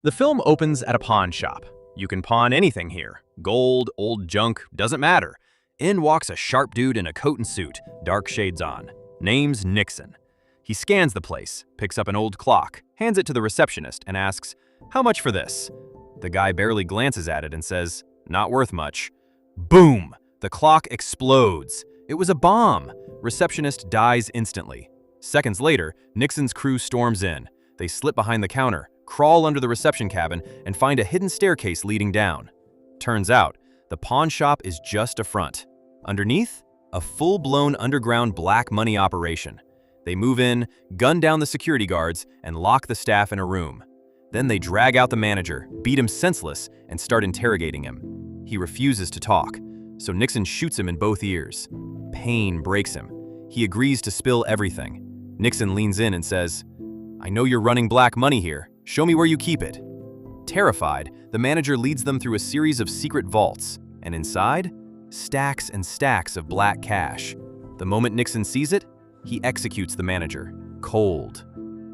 The film opens at a pawn shop. You can pawn anything here. Gold, old junk, doesn't matter. In walks a sharp dude in a coat and suit, dark shades on. Name's Nixon. He scans the place, picks up an old clock, hands it to the receptionist, and asks, "How much for this?" The guy barely glances at it and says, "Not worth much." Boom! The clock explodes. It was a bomb. Receptionist dies instantly. Seconds later, Nixon's crew storms in. They slip behind the counter, crawl under the reception cabin, and find a hidden staircase leading down. Turns out, the pawn shop is just a front. Underneath, a full-blown underground black money operation. They move in, gun down the security guards, and lock the staff in a room. Then they drag out the manager, beat him senseless, and start interrogating him. He refuses to talk, so Nixon shoots him in both ears. Pain breaks him. He agrees to spill everything. Nixon leans in and says, "I know you're running black money here. Show me where you keep it." Terrified, the manager leads them through a series of secret vaults, and inside, stacks and stacks of black cash. The moment Nixon sees it, he executes the manager, cold.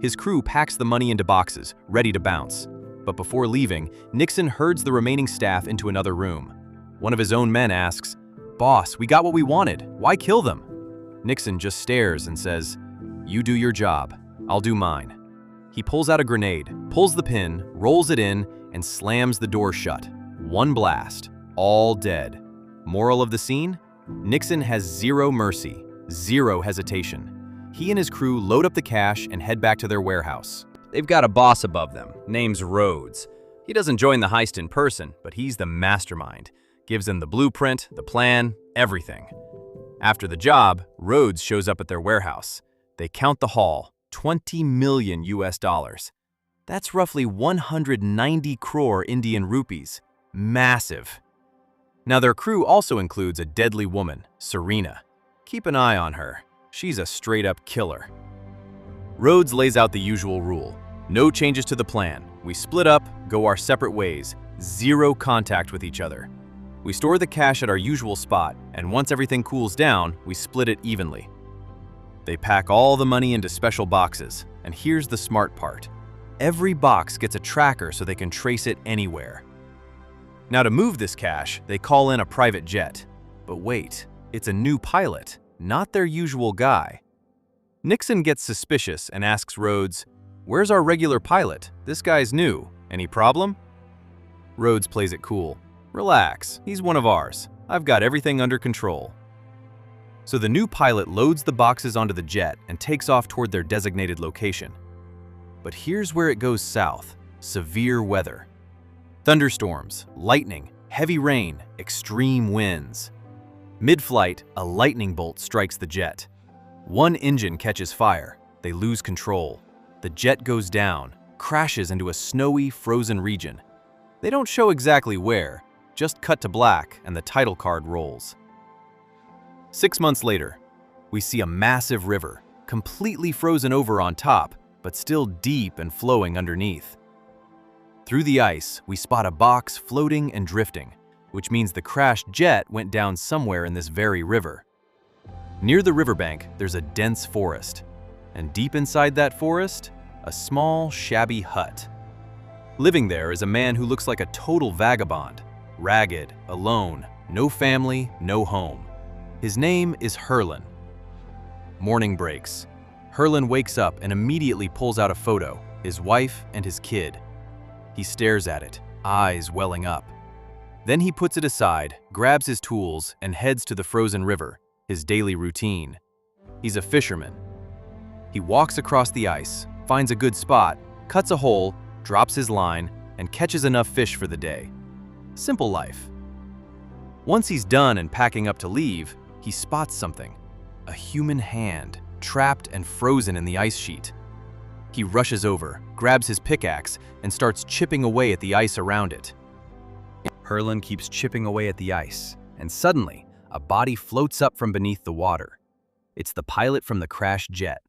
His crew packs the money into boxes, ready to bounce. But before leaving, Nixon herds the remaining staff into another room. One of his own men asks, "Boss, we got what we wanted. Why kill them?" Nixon just stares and says, "You do your job. I'll do mine." He pulls out a grenade, pulls the pin, rolls it in, and slams the door shut. One blast, all dead. Moral of the scene? Nixon has zero mercy, zero hesitation. He and his crew load up the cash and head back to their warehouse. They've got a boss above them, name's Rhodes. He doesn't join the heist in person, but he's the mastermind. Gives them the blueprint, the plan, everything. After the job, Rhodes shows up at their warehouse. They count the haul, 20 million US. That's roughly 190 crore Indian rupees. Massive. Now their crew also includes a deadly woman, Serena. Keep an eye on her. She's a straight-up killer. Rhodes lays out the usual rule. No changes to the plan. We split up, go our separate ways. Zero contact with each other. We store the cash at our usual spot, and once everything cools down, we split it evenly. They pack all the money into special boxes, and here's the smart part. Every box gets a tracker so they can trace it anywhere. Now to move this cash, they call in a private jet. But wait, it's a new pilot, not their usual guy. Nixon gets suspicious and asks Rhodes, "Where's our regular pilot? This guy's new. Any problem?" Rhodes plays it cool. "Relax, he's one of ours. I've got everything under control." So the new pilot loads the boxes onto the jet and takes off toward their designated location. But here's where it goes south. Severe weather. Thunderstorms, lightning, heavy rain, extreme winds. Mid-flight, a lightning bolt strikes the jet. One engine catches fire. They lose control. The jet goes down, crashes into a snowy, frozen region. They don't show exactly where, just cut to black and the title card rolls. 6 months later, we see a massive river, completely frozen over on top, but still deep and flowing underneath. Through the ice, we spot a box floating and drifting, which means the crashed jet went down somewhere in this very river. Near the riverbank, there's a dense forest, and deep inside that forest, a small, shabby hut. Living there is a man who looks like a total vagabond, ragged, alone, no family, no home. His name is Herlin. Morning breaks. Herlin wakes up and immediately pulls out a photo, his wife and his kid. He stares at it, eyes welling up. Then he puts it aside, grabs his tools, and heads to the frozen river, his daily routine. He's a fisherman. He walks across the ice, finds a good spot, cuts a hole, drops his line, and catches enough fish for the day. Simple life. Once he's done and packing up to leave, he spots something. A human hand, trapped and frozen in the ice sheet. He rushes over, grabs his pickaxe, and starts chipping away at the ice around it. Herlin keeps chipping away at the ice, and suddenly, a body floats up from beneath the water. It's the pilot from the crashed jet.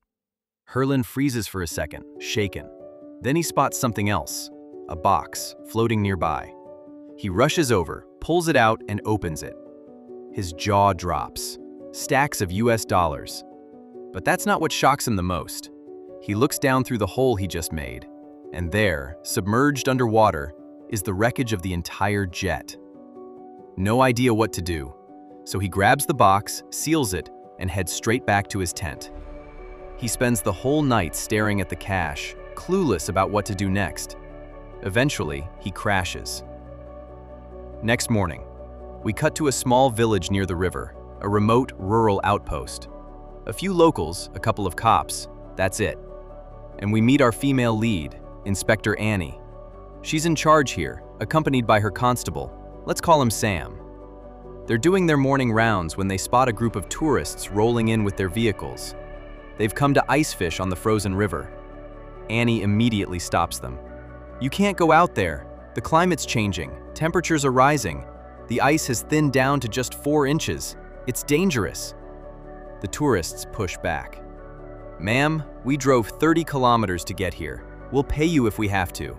Herlin freezes for a second, shaken. Then he spots something else, a box floating nearby. He rushes over, pulls it out, and opens it. His jaw drops. Stacks of US dollars. But that's not what shocks him the most. He looks down through the hole he just made, And there, submerged underwater, is the wreckage of the entire jet. No idea what to do, so he grabs the box, seals it, and heads straight back to his tent. He spends the whole night staring at the cash, clueless about what to do next. Eventually, he crashes. Next morning, we cut to a small village near the river, a remote rural outpost. A few locals, a couple of cops, that's it. And we meet our female lead, Inspector Annie. She's in charge here, accompanied by her constable. Let's call him Sam. They're doing their morning rounds when they spot a group of tourists rolling in with their vehicles. They've come to ice fish on the frozen river. Annie immediately stops them. You can't go out there. The climate's changing. Temperatures are rising. The ice has thinned down to just 4 inches. It's dangerous. The tourists push back. Ma'am, we drove 30 kilometers to get here. We'll pay you if we have to.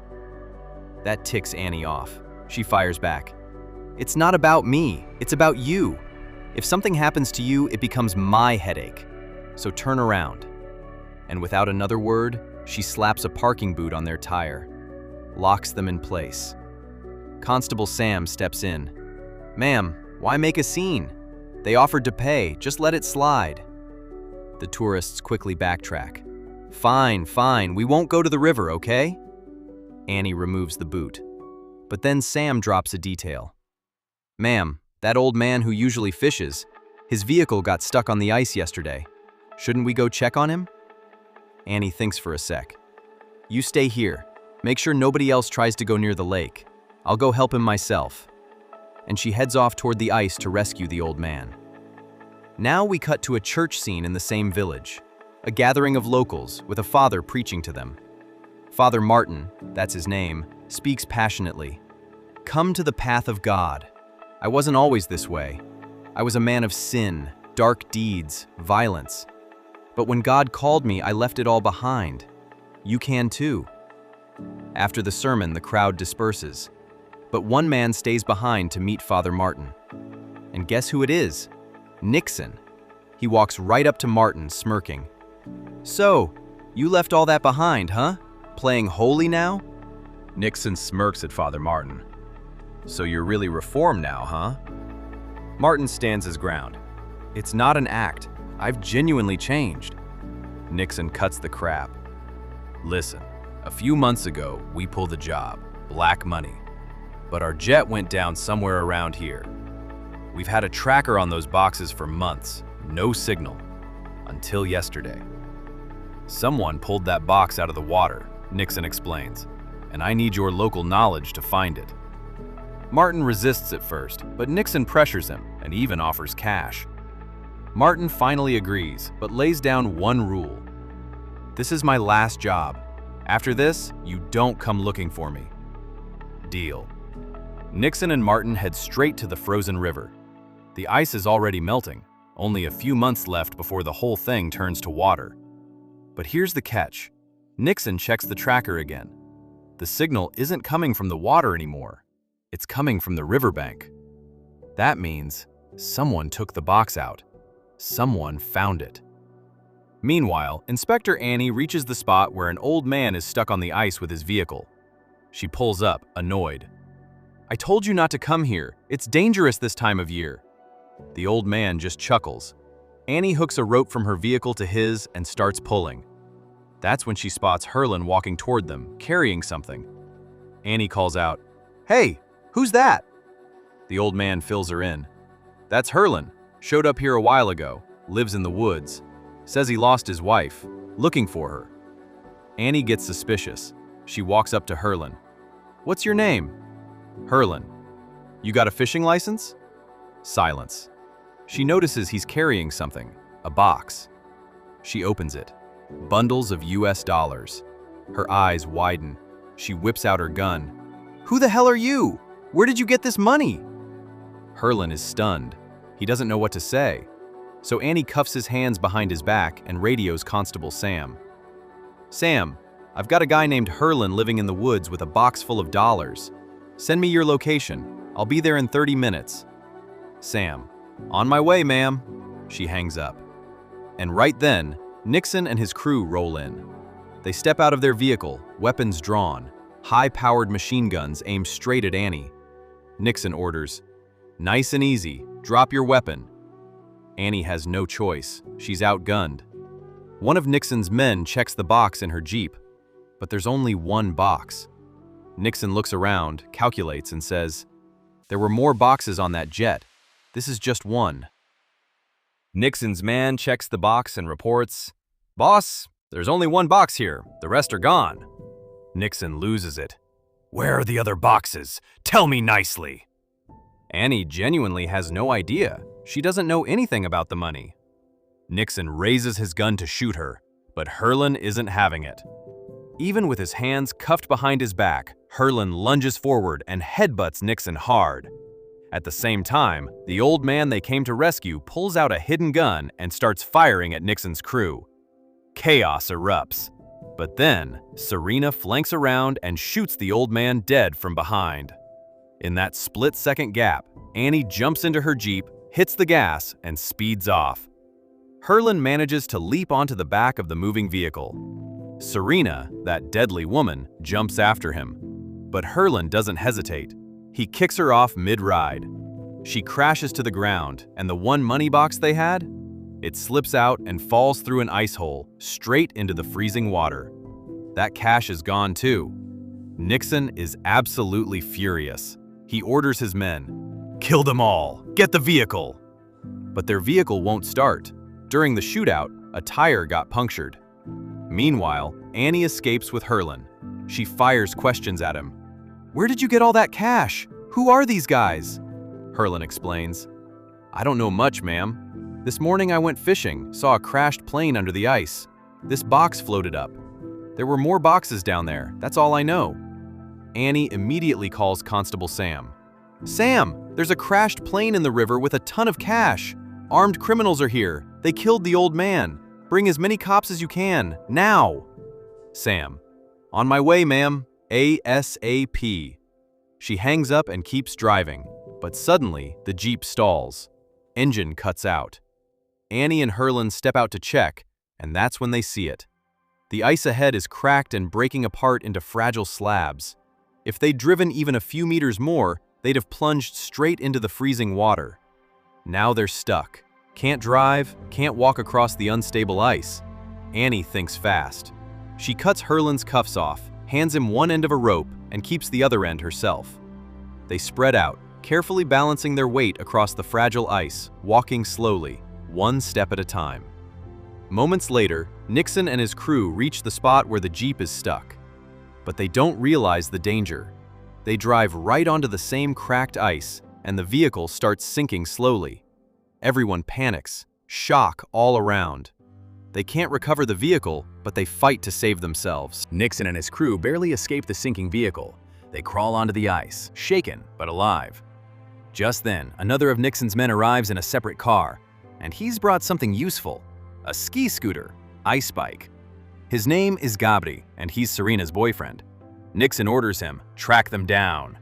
That ticks Annie off. She fires back. It's not about me. It's about you. If something happens to you, it becomes my headache. So turn around. And without another word, she slaps a parking boot on their tire, locks them in place. Constable Sam steps in. Ma'am, why make a scene? They offered to pay, just let it slide. The tourists quickly backtrack. Fine, we won't go to the river, okay? Annie removes the boot. But then Sam drops a detail. Ma'am, that old man who usually fishes, his vehicle got stuck on the ice yesterday. Shouldn't we go check on him? Annie thinks for a sec. You stay here. Make sure nobody else tries to go near the lake. I'll go help him myself. And she heads off toward the ice to rescue the old man. Now we cut to a church scene in the same village. A gathering of locals with a father preaching to them. Father Martin, that's his name, speaks passionately. Come to the path of God. I wasn't always this way. I was a man of sin, dark deeds, violence. But when God called me, I left it all behind. You can too. After the sermon, the crowd disperses. But one man stays behind to meet Father Martin. And guess who it is? Nixon. He walks right up to Martin, smirking. So, you left all that behind, huh? Playing holy now? Nixon smirks at Father Martin. So you're really reformed now, huh? Martin stands his ground. It's not an act. I've genuinely changed. Nixon cuts the crap. Listen, a few months ago, we pulled a job, black money. But our jet went down somewhere around here. We've had a tracker on those boxes for months, no signal, until yesterday. Someone pulled that box out of the water, Nixon explains, and I need your local knowledge to find it. Martin resists at first, but Nixon pressures him and even offers cash. Martin finally agrees, but lays down one rule. This is my last job. After this, you don't come looking for me. Deal. Nixon and Martin head straight to the frozen river. The ice is already melting, only a few months left before the whole thing turns to water. But here's the catch. Nixon checks the tracker again. The signal isn't coming from the water anymore. It's coming from the riverbank. That means someone took the box out. Someone found it. Meanwhile, Inspector Annie reaches the spot where an old man is stuck on the ice with his vehicle. She pulls up, annoyed. I told you not to come here. It's dangerous this time of year. The old man just chuckles. Annie hooks a rope from her vehicle to his and starts pulling. That's when she spots Herlin walking toward them, carrying something. Annie calls out, Hey, who's that? The old man fills her in. That's Herlin. Showed up here a while ago, lives in the woods. Says he lost his wife, looking for her. Annie gets suspicious. She walks up to Herlin. What's your name? Herlin. You got a fishing license? Silence. She notices he's carrying something, a box. She opens it. Bundles of US dollars. Her eyes widen. She whips out her gun. Who the hell are you? Where did you get this money? Herlin is stunned. He doesn't know what to say. So Annie cuffs his hands behind his back and radios Constable Sam. Sam, I've got a guy named Herlin living in the woods with a box full of dollars. Send me your location. I'll be there in 30 minutes. Sam, on my way, ma'am. She hangs up. And right then, Nixon and his crew roll in. They step out of their vehicle, weapons drawn, high-powered machine guns aimed straight at Annie. Nixon orders, "Nice and easy, drop your weapon." Annie has no choice. She's outgunned. One of Nixon's men checks the box in her Jeep, but there's only one box. Nixon looks around, calculates, and says, "There were more boxes on that jet. This is just one." Nixon's man checks the box and reports, "Boss, there's only one box here. The rest are gone." Nixon loses it. "Where are the other boxes? Tell me nicely." Annie genuinely has no idea. She doesn't know anything about the money. Nixon raises his gun to shoot her, but Herlin isn't having it. Even with his hands cuffed behind his back, Herlin lunges forward and headbutts Nixon hard. At the same time, the old man they came to rescue pulls out a hidden gun and starts firing at Nixon's crew. Chaos erupts. But then, Serena flanks around and shoots the old man dead from behind. In that split-second gap, Annie jumps into her Jeep, hits the gas, and speeds off. Herlin manages to leap onto the back of the moving vehicle. Serena, that deadly woman, jumps after him. But Herlin doesn't hesitate. He kicks her off mid-ride. She crashes to the ground, and the one money box they had? It slips out and falls through an ice hole, straight into the freezing water. That cash is gone too. Nixon is absolutely furious. He orders his men, "Kill them all! Get the vehicle!" But their vehicle won't start. During the shootout, a tire got punctured. Meanwhile, Annie escapes with Herlin. She fires questions at him. "Where did you get all that cash? Who are these guys?" Herlin explains, "I don't know much, ma'am. This morning I went fishing, saw a crashed plane under the ice. This box floated up. There were more boxes down there, that's all I know." Annie immediately calls Constable Sam. "Sam, there's a crashed plane in the river with a ton of cash. Armed criminals are here. They killed the old man. Bring as many cops as you can, now." Sam, "On my way, ma'am. ASAP." She hangs up and keeps driving, but suddenly the Jeep stalls. Engine cuts out. Annie and Herlin step out to check, and that's when they see it. The ice ahead is cracked and breaking apart into fragile slabs. If they'd driven even a few meters more, they'd have plunged straight into the freezing water. Now they're stuck. Can't drive, can't walk across the unstable ice. Annie thinks fast. She cuts Herlin's cuffs off, hands him one end of a rope, and keeps the other end herself. They spread out, carefully balancing their weight across the fragile ice, walking slowly, one step at a time. Moments later, Nixon and his crew reach the spot where the Jeep is stuck. But they don't realize the danger. They drive right onto the same cracked ice, and the vehicle starts sinking slowly. Everyone panics, shock all around. They can't recover the vehicle, but they fight to save themselves. Nixon and his crew barely escape the sinking vehicle. They crawl onto the ice, shaken but alive. Just then, another of Nixon's men arrives in a separate car, and he's brought something useful, a ski scooter, ice bike. His name is Gabri, and he's Serena's boyfriend. Nixon orders him, "Track them down."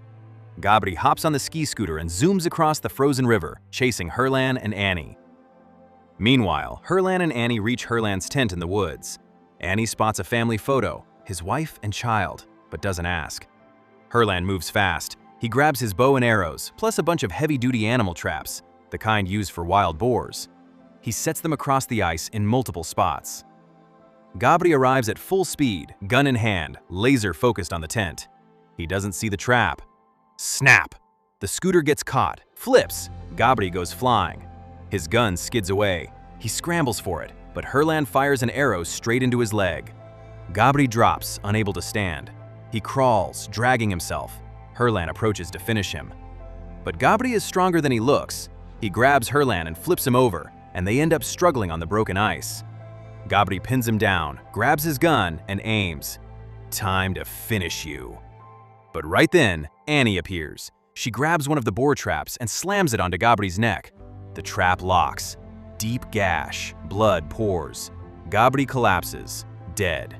Gabri hops on the ski scooter and zooms across the frozen river, chasing Herlan and Annie. Meanwhile, Herlan and Annie reach Herlan's tent in the woods. Annie spots a family photo, his wife and child, but doesn't ask. Herlan moves fast. He grabs his bow and arrows, plus a bunch of heavy-duty animal traps, the kind used for wild boars. He sets them across the ice in multiple spots. Gabri arrives at full speed, gun in hand, laser focused on the tent. He doesn't see the trap. Snap! The scooter gets caught, flips. Gabri goes flying. His gun skids away. He scrambles for it, but Herlan fires an arrow straight into his leg. Gabri drops, unable to stand. He crawls, dragging himself. Herlan approaches to finish him. But Gabri is stronger than he looks. He grabs Herlan and flips him over, and they end up struggling on the broken ice. Gabri pins him down, grabs his gun, and aims. Time to finish you. But right then, Annie appears. She grabs one of the boar traps and slams it onto Gabri's neck. The trap locks. Deep gash. Blood pours. Gabri collapses, dead.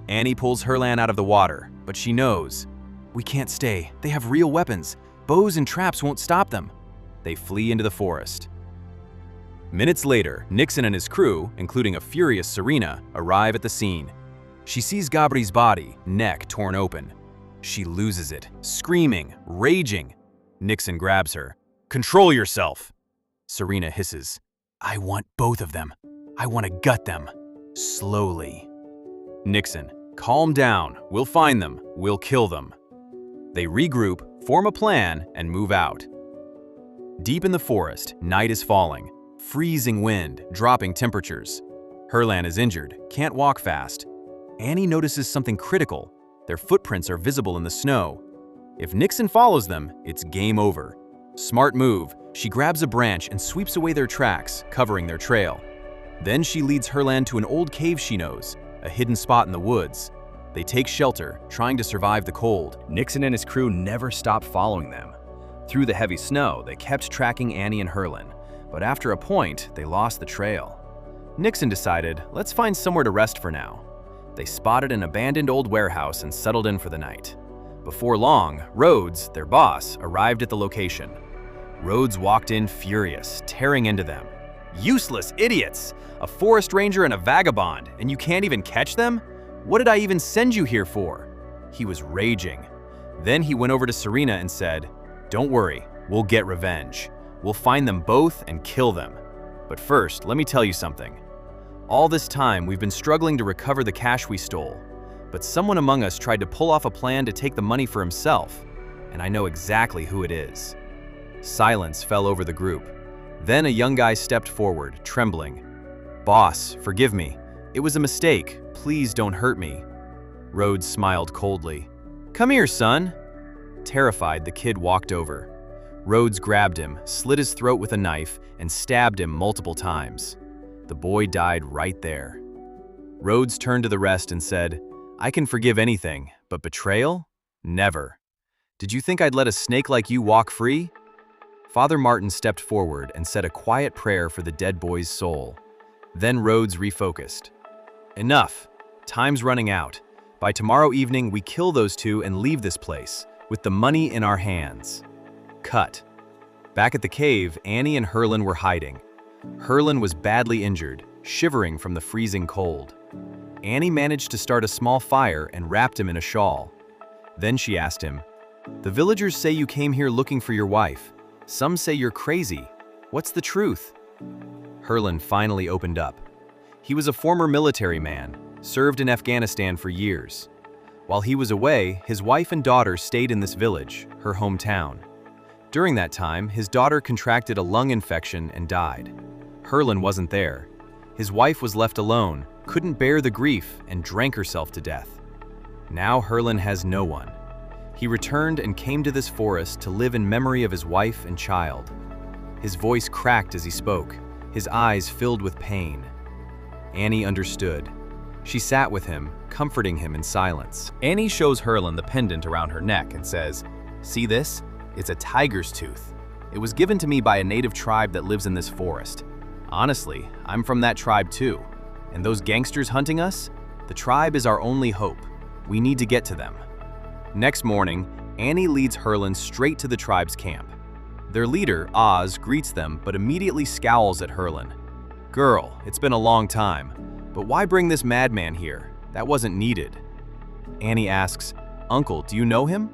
Annie pulls Herlan out of the water, but she knows. We can't stay. They have real weapons. Bows and traps won't stop them. They flee into the forest. Minutes later, Nixon and his crew, including a furious Serena, arrive at the scene. She sees Gabri's body, neck torn open. She loses it, screaming, raging. Nixon grabs her. "Control yourself!" Serena hisses. "I want both of them. I want to gut them." Slowly. Nixon, "Calm down. We'll find them. We'll kill them." They regroup, form a plan, and move out. Deep in the forest, night is falling. Freezing wind, dropping temperatures. Herlan is injured, can't walk fast. Annie notices something critical. Their footprints are visible in the snow. If Nixon follows them, it's game over. Smart move, she grabs a branch and sweeps away their tracks, covering their trail. Then she leads Herlan to an old cave she knows, a hidden spot in the woods. They take shelter, trying to survive the cold. Nixon and his crew never stopped following them. Through the heavy snow, they kept tracking Annie and Herlan, but after a point, they lost the trail. Nixon decided, let's find somewhere to rest for now. They spotted an abandoned old warehouse and settled in for the night. Before long, Rhodes, their boss, arrived at the location. Rhodes walked in furious, tearing into them. "Useless idiots! A forest ranger and a vagabond, and you can't even catch them? What did I even send you here for?" He was raging. Then he went over to Serena and said, "Don't worry, we'll get revenge. We'll find them both and kill them. But first, let me tell you something. All this time, we've been struggling to recover the cash we stole, but someone among us tried to pull off a plan to take the money for himself, and I know exactly who it is." Silence fell over the group. Then a young guy stepped forward, trembling. "Boss, forgive me. It was a mistake. Please don't hurt me." Rhodes smiled coldly. "Come here, son." Terrified, the kid walked over. Rhodes grabbed him, slit his throat with a knife, and stabbed him multiple times. The boy died right there. Rhodes turned to the rest and said, "I can forgive anything, but betrayal? Never. Did you think I'd let a snake like you walk free?" Father Martin stepped forward and said a quiet prayer for the dead boy's soul. Then Rhodes refocused. "Enough. Time's running out. By tomorrow evening, we kill those two and leave this place, with the money in our hands." Cut. Back at the cave, Annie and Herlan were hiding. Herlan was badly injured, shivering from the freezing cold. Annie managed to start a small fire and wrapped him in a shawl. Then she asked him, "The villagers say you came here looking for your wife. Some say you're crazy. What's the truth?" Herlan finally opened up. He was a former military man, served in Afghanistan for years. While he was away, his wife and daughter stayed in this village, her hometown. During that time, his daughter contracted a lung infection and died. Herlan wasn't there. His wife was left alone, couldn't bear the grief, and drank herself to death. Now Herlan has no one. He returned and came to this forest to live in memory of his wife and child. His voice cracked as he spoke, his eyes filled with pain. Annie understood. She sat with him, comforting him in silence. Annie shows Herlan the pendant around her neck and says, "See this? It's a tiger's tooth. It was given to me by a native tribe that lives in this forest. Honestly, I'm from that tribe too. And those gangsters hunting us? The tribe is our only hope. We need to get to them." Next morning, Annie leads Herlan straight to the tribe's camp. Their leader, Oz, greets them but immediately scowls at Herlan. "Girl, it's been a long time, but why bring this madman here? That wasn't needed." Annie asks, "Uncle, do you know him?"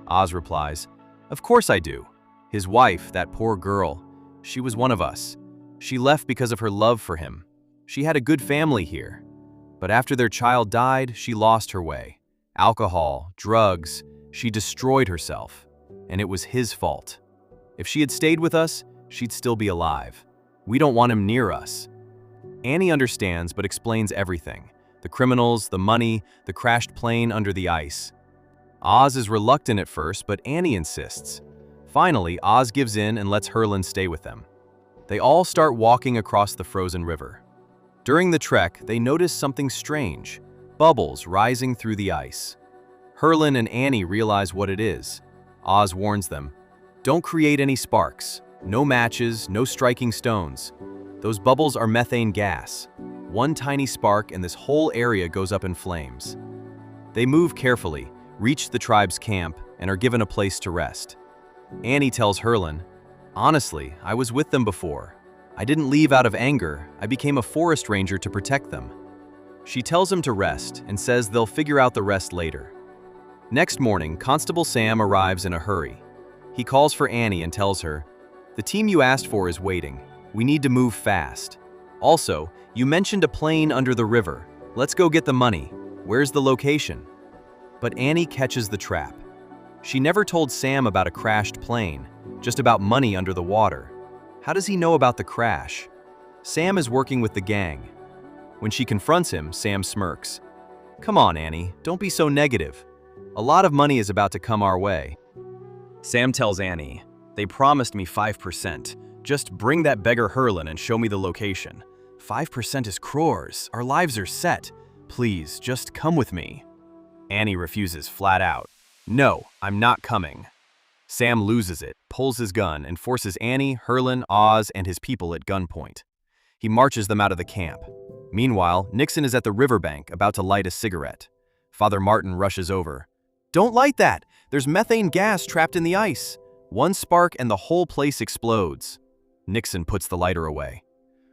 Oz replies, "Of course I do. His wife, that poor girl, she was one of us. She left because of her love for him. She had a good family here. But after their child died, she lost her way. Alcohol, drugs, she destroyed herself. And it was his fault. If she had stayed with us, she'd still be alive. We don't want him near us." Annie understands but explains everything. The criminals, the money, the crashed plane under the ice. Oz is reluctant at first, but Annie insists. Finally, Oz gives in and lets Herlan stay with them. They all start walking across the frozen river. During the trek, they notice something strange, bubbles rising through the ice. Herlan and Annie realize what it is. Oz warns them, "Don't create any sparks. No matches, no striking stones. Those bubbles are methane gas. One tiny spark and this whole area goes up in flames." They move carefully, reach the tribe's camp, and are given a place to rest. Annie tells Herlan, "Honestly, I was with them before. I didn't leave out of anger. I became a forest ranger to protect them." She tells him to rest and says they'll figure out the rest later. Next morning, Constable Sam arrives in a hurry. He calls for Annie and tells her, "The team you asked for is waiting. We need to move fast. Also, you mentioned a plane under the river. Let's go get the money. Where's the location?" But Annie catches the trap. She never told Sam about a crashed plane, just about money under the water. How does he know about the crash? Sam is working with the gang. When she confronts him, Sam smirks. "Come on, Annie, don't be so negative. A lot of money is about to come our way." Sam tells Annie, "They promised me 5%. Just bring that beggar Herlin and show me the location. 5% is crores. Our lives are set. Please, just come with me." Annie refuses flat out. "No, I'm not coming." Sam loses it, pulls his gun, and forces Annie, Herlin, Oz, and his people at gunpoint. He marches them out of the camp. Meanwhile, Nixon is at the riverbank, about to light a cigarette. Father Martin rushes over. "Don't light that! There's methane gas trapped in the ice." One spark and the whole place explodes. Nixon puts the lighter away.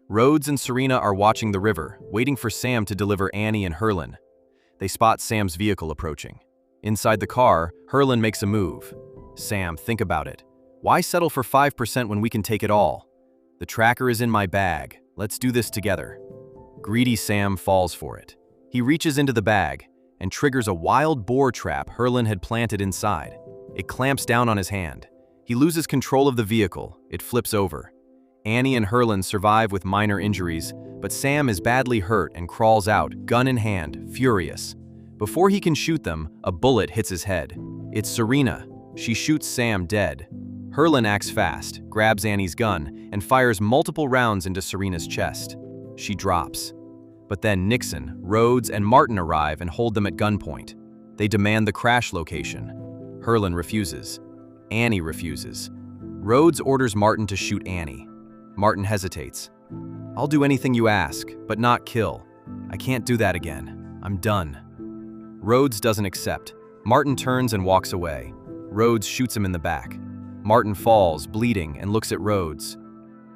Rhodes and Serena are watching the river, waiting for Sam to deliver Annie and Herlin. They spot Sam's vehicle approaching. Inside the car, Herlin makes a move. "Sam, think about it. Why settle for 5% when we can take it all? The tracker is in my bag. Let's do this together." Greedy Sam falls for it. He reaches into the bag and triggers a wild boar trap Herlin had planted inside. It clamps down on his hand. He loses control of the vehicle. It flips over. Annie and Herlin survive with minor injuries, but Sam is badly hurt and crawls out, gun in hand, furious. Before he can shoot them, a bullet hits his head. It's Serena. She shoots Sam dead. Herlin acts fast, grabs Annie's gun, and fires multiple rounds into Serena's chest. She drops. But then Nixon, Rhodes, and Martin arrive and hold them at gunpoint. They demand the crash location. Herlin refuses. Annie refuses. Rhodes orders Martin to shoot Annie. Martin hesitates. "I'll do anything you ask, but not kill. I can't do that again. I'm done." Rhodes doesn't accept. Martin turns and walks away. Rhodes shoots him in the back. Martin falls, bleeding, and looks at Rhodes.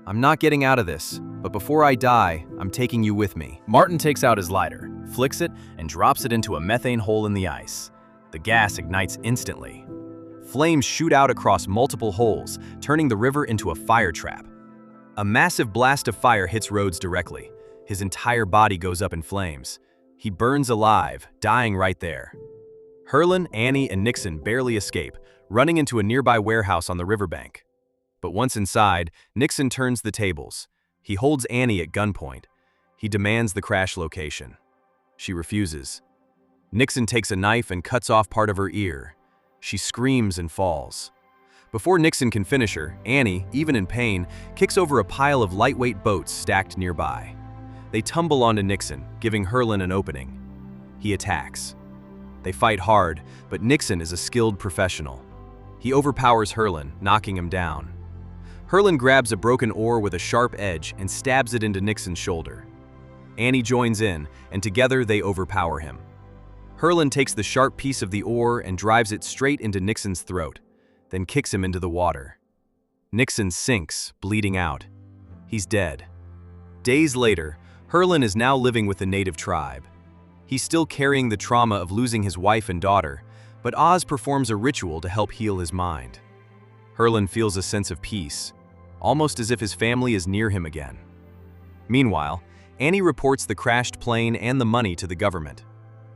"I'm not getting out of this, but before I die, I'm taking you with me." Martin takes out his lighter, flicks it, and drops it into a methane hole in the ice. The gas ignites instantly. Flames shoot out across multiple holes, turning the river into a fire trap. A massive blast of fire hits Rhodes directly. His entire body goes up in flames. He burns alive, dying right there. Herlin, Annie, and Nixon barely escape, running into a nearby warehouse on the riverbank. But once inside, Nixon turns the tables. He holds Annie at gunpoint. He demands the crash location. She refuses. Nixon takes a knife and cuts off part of her ear. She screams and falls. Before Nixon can finish her, Annie, even in pain, kicks over a pile of lightweight boats stacked nearby. They tumble onto Nixon, giving Herlin an opening. He attacks. They fight hard, but Nixon is a skilled professional. He overpowers Herlin, knocking him down. Herlin grabs a broken oar with a sharp edge and stabs it into Nixon's shoulder. Annie joins in, and together they overpower him. Herlin takes the sharp piece of the oar and drives it straight into Nixon's throat, then kicks him into the water. Nixon sinks, bleeding out. He's dead. Days later, Herlin is now living with the native tribe. He's still carrying the trauma of losing his wife and daughter, but Oz performs a ritual to help heal his mind. Herlin feels a sense of peace, almost as if his family is near him again. Meanwhile, Annie reports the crashed plane and the money to the government,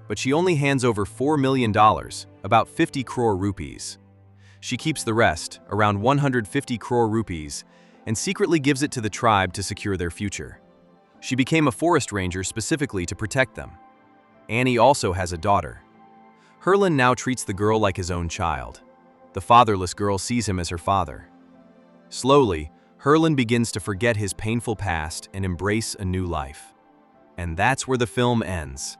but she only hands over $4 million, about 50 crore rupees. She keeps the rest, around 150 crore rupees, and secretly gives it to the tribe to secure their future. She became a forest ranger specifically to protect them. Annie also has a daughter. Herlin now treats the girl like his own child. The fatherless girl sees him as her father. Slowly, Herlin begins to forget his painful past and embrace a new life. And that's where the film ends.